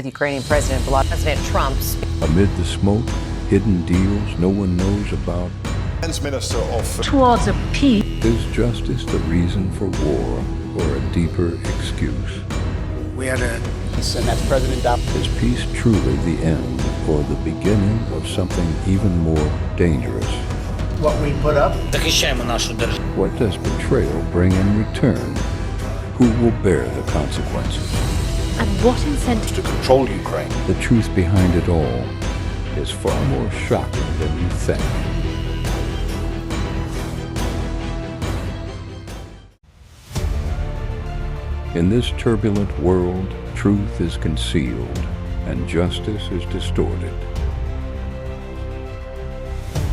Ukrainian President Trump. Amid the smoke, hidden deals no one knows about. Defense Minister of towards a peace. Is justice the reason for war or a deeper excuse? We had a peace, and that's President Trump. Is peace truly the end or the beginning of something even more dangerous? What we put up. What does betrayal bring in return? Who will bear the consequences? And what incentive to control Ukraine? The truth behind it all is far more shocking than you think. In this turbulent world, truth is concealed and justice is distorted.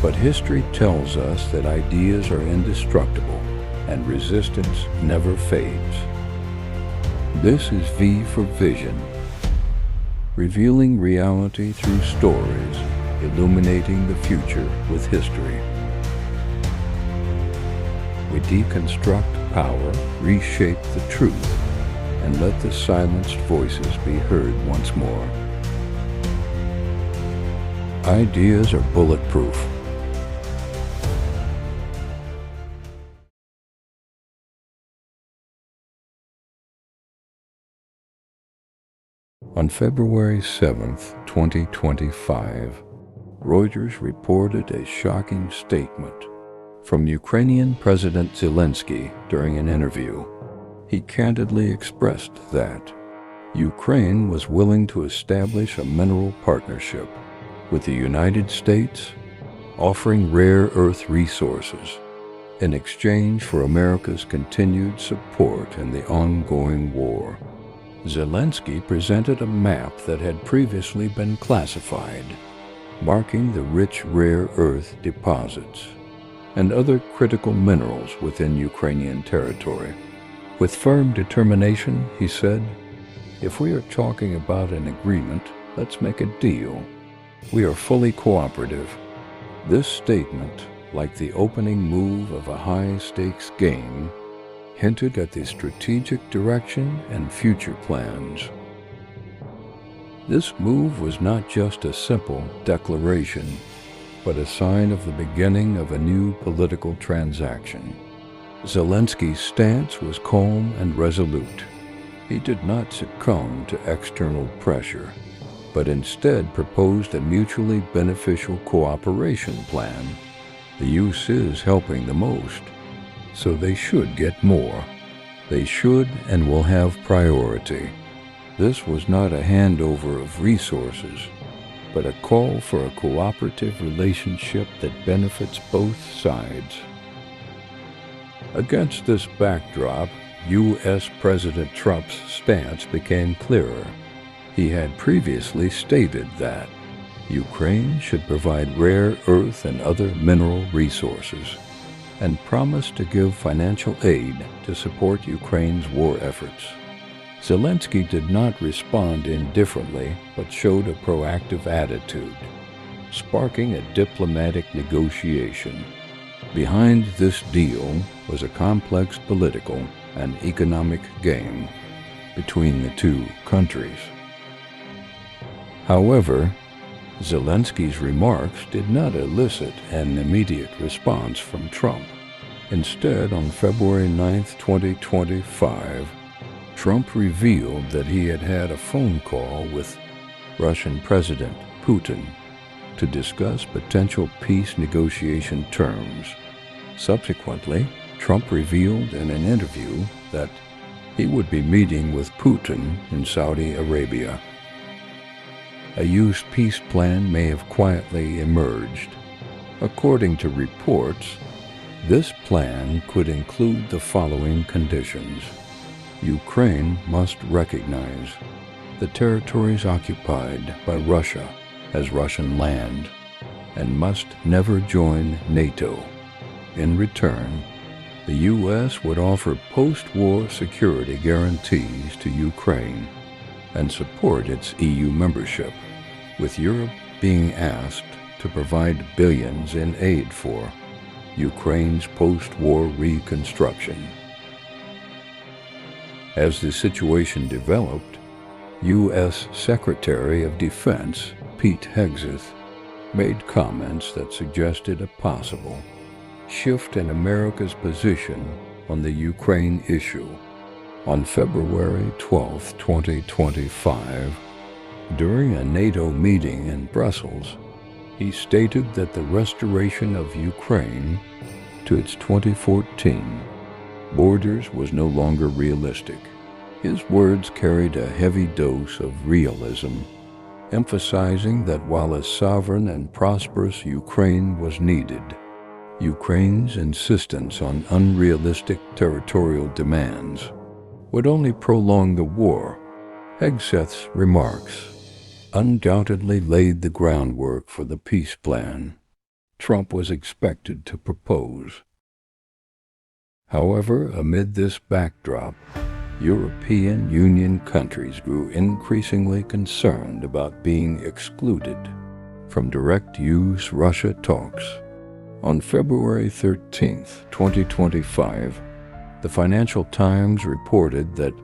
But history tells us that ideas are indestructible and resistance never fades. This is V for Vision, revealing reality through stories, illuminating the future with history. We deconstruct power, reshape the truth, and let the silenced voices be heard once more. Ideas are bulletproof. On February 7th, 2025, Reuters reported a shocking statement from Ukrainian President Zelensky during an interview. He candidly expressed that Ukraine was willing to establish a mineral partnership with the United States, offering rare earth resources in exchange for America's continued support in the ongoing war. Zelensky presented a map that had previously been classified, marking the rich rare earth deposits and other critical minerals within Ukrainian territory. With firm determination, he said, "If we are talking about an agreement, let's make a deal. We are fully cooperative." This statement, like the opening move of a high-stakes game, hinted at the strategic direction and future plans. This move was not just a simple declaration, but a sign of the beginning of a new political transaction. Zelensky's stance was calm and resolute. He did not succumb to external pressure, but instead proposed a mutually beneficial cooperation plan. The use is helping the most, so they should get more. They should and will have priority. This was not a handover of resources, but a call for a cooperative relationship that benefits both sides. Against this backdrop, U.S. President Trump's stance became clearer. He had previously stated that Ukraine should provide rare earth and other mineral resources, and promised to give financial aid to support Ukraine's war efforts. Zelensky did not respond indifferently, but showed a proactive attitude, sparking a diplomatic negotiation. Behind this deal was a complex political and economic game between the two countries. However, Zelensky's remarks did not elicit an immediate response from Trump. Instead, on February 9, 2025, Trump revealed that he had had a phone call with Russian President Putin to discuss potential peace negotiation terms. Subsequently, Trump revealed in an interview that he would be meeting with Putin in Saudi Arabia. A used peace plan may have quietly emerged. According to reports, this plan could include the following conditions. Ukraine must recognize the territories occupied by Russia as Russian land and must never join NATO. In return, the U.S. would offer post-war security guarantees to Ukraine and support its EU membership, with Europe being asked to provide billions in aid for Ukraine's post-war reconstruction. As the situation developed, U.S. Secretary of Defense Pete Hegseth made comments that suggested a possible shift in America's position on the Ukraine issue. On February 12, 2025, during a NATO meeting in Brussels, he stated that the restoration of Ukraine to its 2014 borders was no longer realistic. His words carried a heavy dose of realism, emphasizing that while a sovereign and prosperous Ukraine was needed, Ukraine's insistence on unrealistic territorial demands would only prolong the war. Hegseth's remarks undoubtedly laid the groundwork for the peace plan Trump was expected to propose. However, amid this backdrop, European Union countries grew increasingly concerned about being excluded from direct-use Russia talks. On February 13, 2025, the Financial Times reported that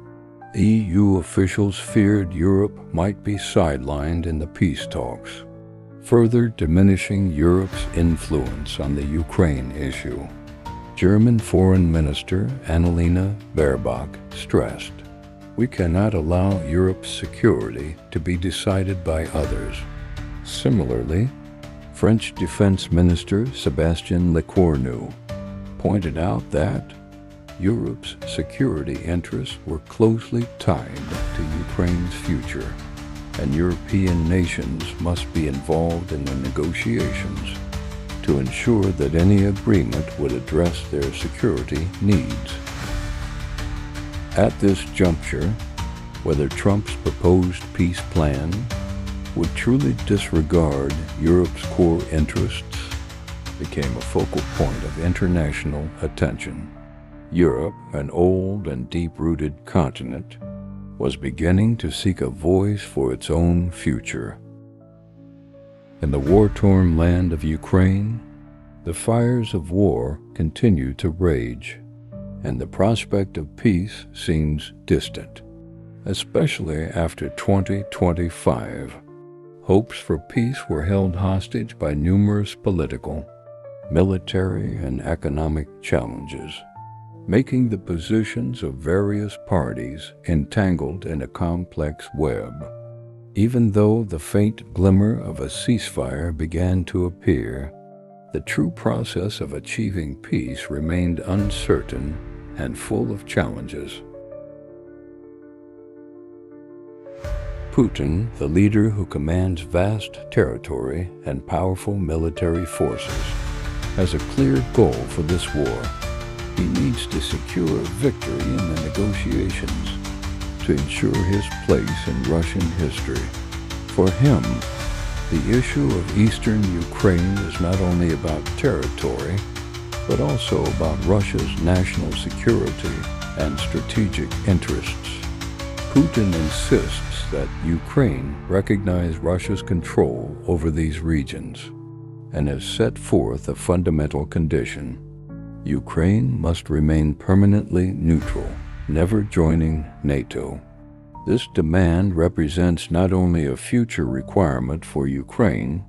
EU officials feared Europe might be sidelined in the peace talks, further diminishing Europe's influence on the Ukraine issue. German Foreign Minister Annalena Baerbock stressed, "We cannot allow Europe's security to be decided by others." Similarly, French Defense Minister Sébastien Lecornu pointed out that Europe's security interests were closely tied to Ukraine's future, and European nations must be involved in the negotiations to ensure that any agreement would address their security needs. At this juncture, whether Trump's proposed peace plan would truly disregard Europe's core interests became a focal point of international attention. Europe, an old and deep-rooted continent, was beginning to seek a voice for its own future. In the war-torn land of Ukraine, the fires of war continue to rage, and the prospect of peace seems distant, especially after 2025. Hopes for peace were held hostage by numerous political, military, and economic challenges, making the positions of various parties entangled in a complex web. Even though the faint glimmer of a ceasefire began to appear, the true process of achieving peace remained uncertain and full of challenges. Putin, the leader who commands vast territory and powerful military forces, has a clear goal for this war. He needs to secure victory in the negotiations to ensure his place in Russian history. For him, the issue of eastern Ukraine is not only about territory, but also about Russia's national security and strategic interests. Putin insists that Ukraine recognize Russia's control over these regions and has set forth a fundamental condition: Ukraine must remain permanently neutral, never joining NATO. This demand represents not only a future requirement for Ukraine,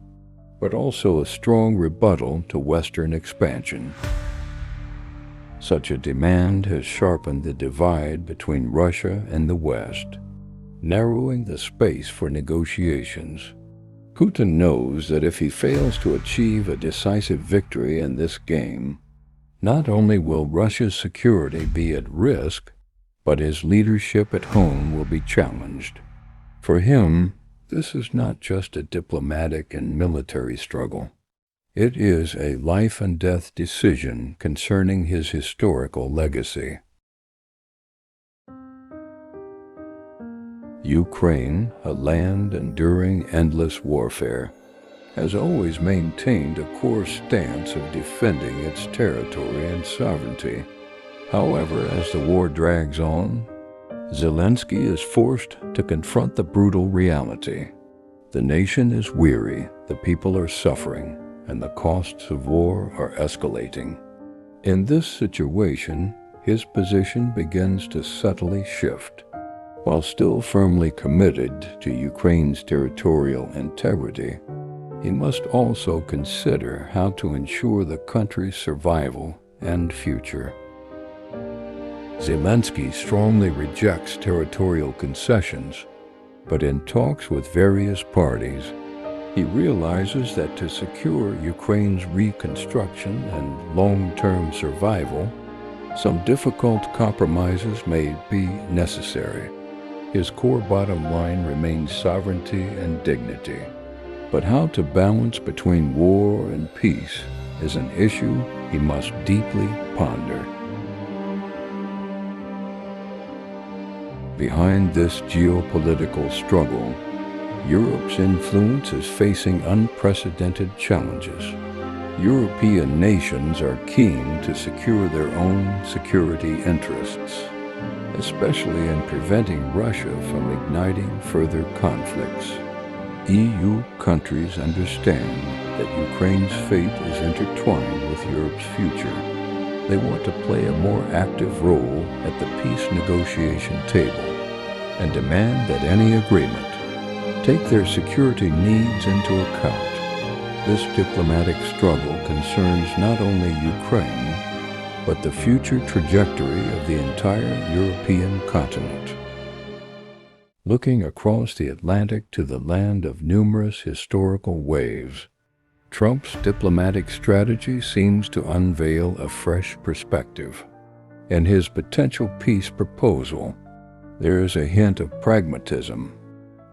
but also a strong rebuttal to Western expansion. Such a demand has sharpened the divide between Russia and the West, narrowing the space for negotiations. Putin knows that if he fails to achieve a decisive victory in this game, not only will Russia's security be at risk, but his leadership at home will be challenged. For him, this is not just a diplomatic and military struggle. It is a life-and-death decision concerning his historical legacy. Ukraine, a land enduring endless warfare, has always maintained a core stance of defending its territory and sovereignty. However, as the war drags on, Zelensky is forced to confront the brutal reality. The nation is weary, the people are suffering, and the costs of war are escalating. In this situation, his position begins to subtly shift. While still firmly committed to Ukraine's territorial integrity, he must also consider how to ensure the country's survival and future. Zelensky strongly rejects territorial concessions, but in talks with various parties, he realizes that to secure Ukraine's reconstruction and long-term survival, some difficult compromises may be necessary. His core bottom line remains sovereignty and dignity. But how to balance between war and peace is an issue he must deeply ponder. Behind this geopolitical struggle, Europe's influence is facing unprecedented challenges. European nations are keen to secure their own security interests, especially in preventing Russia from igniting further conflicts. EU countries understand that Ukraine's fate is intertwined with Europe's future. They want to play a more active role at the peace negotiation table and demand that any agreement take their security needs into account. This diplomatic struggle concerns not only Ukraine, but the future trajectory of the entire European continent. Looking across the Atlantic to the land of numerous historical waves, Trump's diplomatic strategy seems to unveil a fresh perspective. In his potential peace proposal, there is a hint of pragmatism,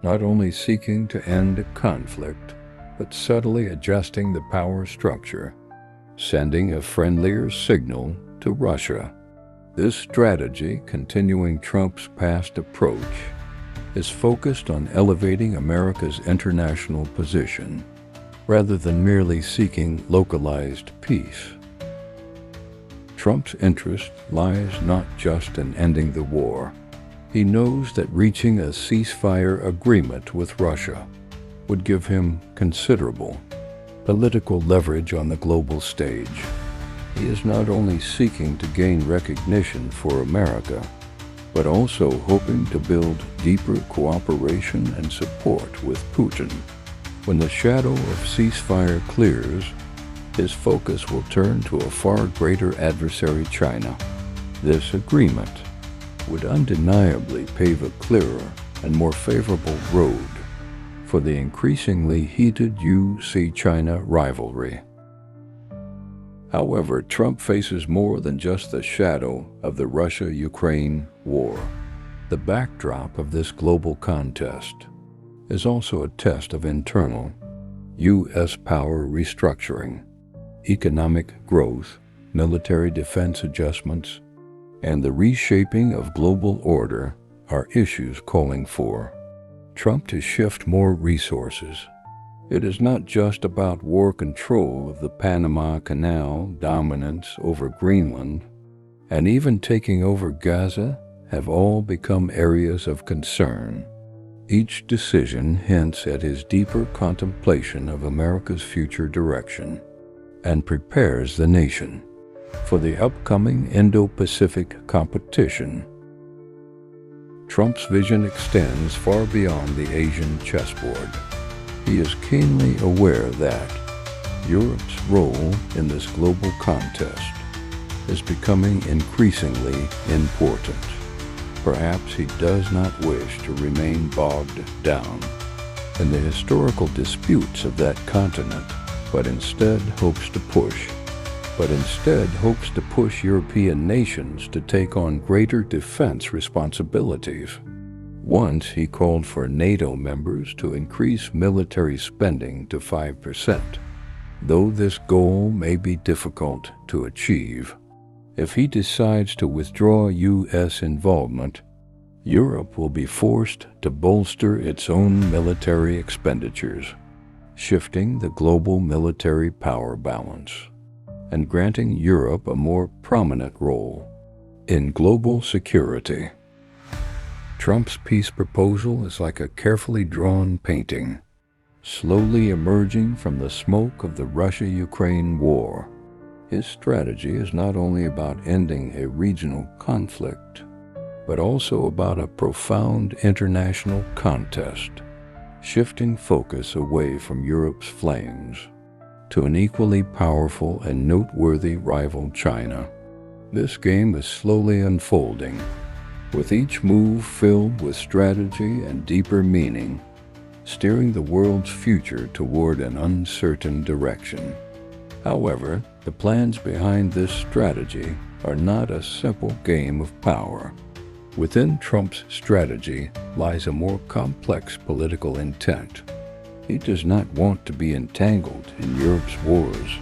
not only seeking to end a conflict, but subtly adjusting the power structure, sending a friendlier signal to Russia. This strategy, continuing Trump's past approach, is focused on elevating America's international position, rather than merely seeking localized peace. Trump's interest lies not just in ending the war. He knows that reaching a ceasefire agreement with Russia would give him considerable political leverage on the global stage. He is not only seeking to gain recognition for America, but also hoping to build deeper cooperation and support with Putin. When the shadow of ceasefire clears, his focus will turn to a far greater adversary, China. This agreement would undeniably pave a clearer and more favorable road for the increasingly heated U.S.-China rivalry. However, Trump faces more than just the shadow of the Russia-Ukraine war. The backdrop of this global contest is also a test of internal U.S. power restructuring, economic growth, military defense adjustments, and the reshaping of global order are issues calling for Trump to shift more resources. It is not just about war control of the Panama Canal, dominance over Greenland, and even taking over Gaza have all become areas of concern. Each decision hints at his deeper contemplation of America's future direction and prepares the nation for the upcoming Indo-Pacific competition. Trump's vision extends far beyond the Asian chessboard. He is keenly aware that Europe's role in this global contest is becoming increasingly important. Perhaps he does not wish to remain bogged down in the historical disputes of that continent, but instead hopes to push European nations to take on greater defense responsibilities. Once he called for NATO members to increase military spending to 5%, though this goal may be difficult to achieve. If he decides to withdraw U.S. involvement, Europe will be forced to bolster its own military expenditures, shifting the global military power balance and granting Europe a more prominent role in global security. Trump's peace proposal is like a carefully drawn painting, slowly emerging from the smoke of the Russia-Ukraine war. His strategy is not only about ending a regional conflict, but also about a profound international contest, shifting focus away from Europe's flames to an equally powerful and noteworthy rival China. This game is slowly unfolding, with each move filled with strategy and deeper meaning, steering the world's future toward an uncertain direction. However, the plans behind this strategy are not a simple game of power. Within Trump's strategy lies a more complex political intent. He does not want to be entangled in Europe's wars,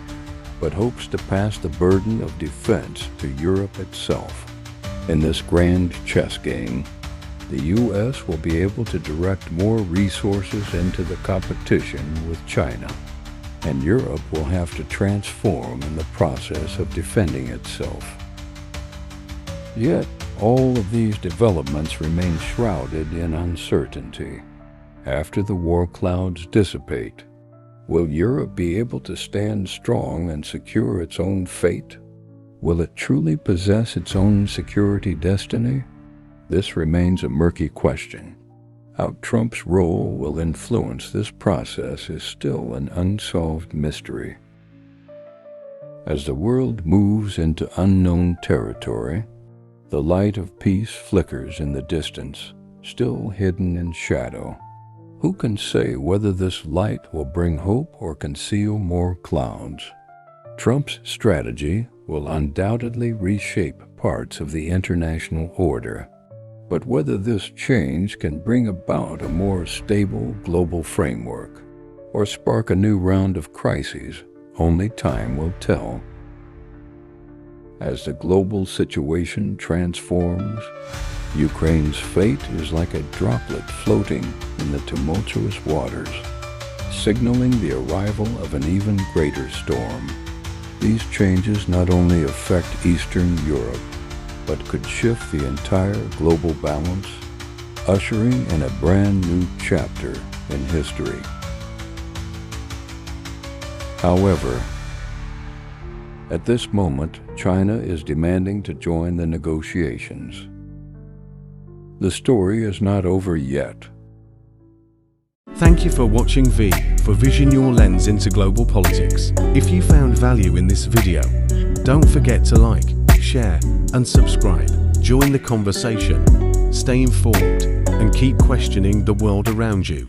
but hopes to pass the burden of defense to Europe itself. In this grand chess game, the U.S. will be able to direct more resources into the competition with China, and Europe will have to transform in the process of defending itself. Yet, all of these developments remain shrouded in uncertainty. After the war clouds dissipate, will Europe be able to stand strong and secure its own fate? Will it truly possess its own security destiny? This remains a murky question. How Trump's role will influence this process is still an unsolved mystery. As the world moves into unknown territory, the light of peace flickers in the distance, still hidden in shadow. Who can say whether this light will bring hope or conceal more clouds? Trump's strategy will undoubtedly reshape parts of the international order, but whether this change can bring about a more stable global framework or spark a new round of crises, only time will tell. As the global situation transforms, Ukraine's fate is like a droplet floating in the tumultuous waters, signaling the arrival of an even greater storm. These changes not only affect Eastern Europe, but could shift the entire global balance, ushering in a brand new chapter in history. However, at this moment, China is demanding to join the negotiations. The story is not over yet. Thank you for watching V for Vision Your Lens into Global Politics. If you found value in this video, don't forget to like, share, and subscribe. Join the conversation, stay informed, and keep questioning the world around you.